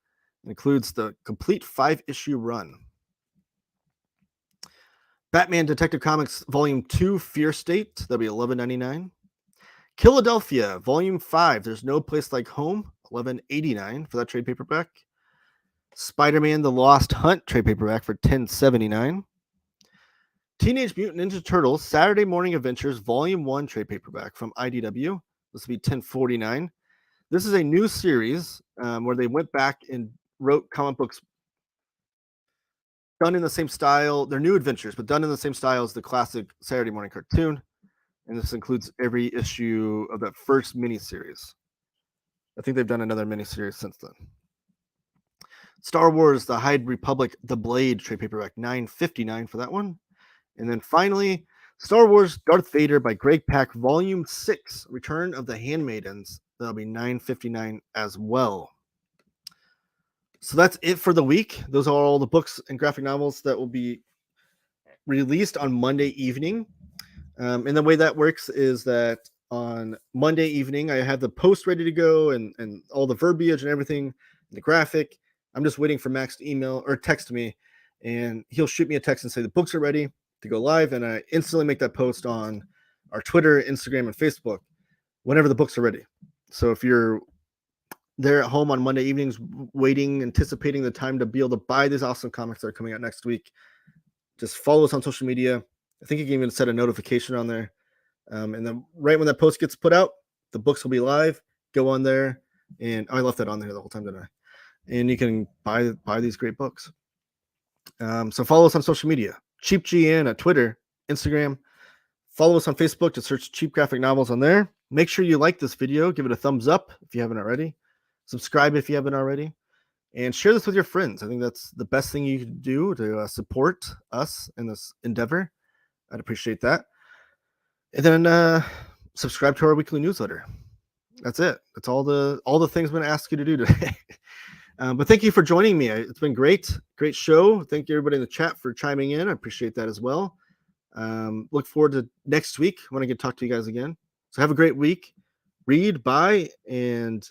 Includes the complete 5-issue run. Batman Detective Comics Volume 2 Fear State. That'll be $11.99. Philadelphia Volume 5 There's No Place Like Home. $11.89 for that trade paperback. Spider-Man The Lost Hunt trade paperback for $10.79. Teenage Mutant Ninja Turtles Saturday Morning Adventures Volume 1 trade paperback from IDW. This will be $10.49. This is a new series where they went back and wrote comic books done in the same style. They're new adventures, but done in the same style as the classic Saturday morning cartoon. And this includes every issue of that first miniseries. I think they've done another miniseries since then. Star Wars The High Republic The Blade trade paperback, $9.59 for that one. And then finally, Star Wars Darth Vader by Greg Pak Volume 6 Return of the Handmaidens. That'll be $9.59 as well. So that's it for the week. Those are all the books and graphic novels that will be released on Monday evening. And the way that works is that on Monday evening, I have the post ready to go and all the verbiage and everything, the graphic. I'm just waiting for Max to email or text me, and he'll shoot me a text and say the books are ready to go live. And I instantly make that post on our Twitter, Instagram, and Facebook whenever the books are ready. So if you're there at home on Monday evenings, waiting, anticipating the time to be able to buy these awesome comics that are coming out next week, just follow us on social media. I think you can even set a notification on there. And then right when that post gets put out, the books will be live. Go on there. And I left that on there the whole time, didn't I? And you can buy these great books. So follow us on social media. Cheap GN at Twitter, Instagram. Follow us on Facebook to search Cheap Graphic Novels on there. Make sure you like this video. Give it a thumbs up if you haven't already. Subscribe if you haven't already. And share this with your friends. I think that's the best thing you can do to support us in this endeavor. I'd appreciate that. And then subscribe to our weekly newsletter. That's it. That's all the things I'm going to ask you to do today. But thank you for joining me. It's been great show. Thank you everybody in the chat for chiming in. I appreciate that as well. Look forward to next week when I get to talk to you guys again. So have a great week. Read, buy, and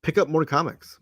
pick up more comics.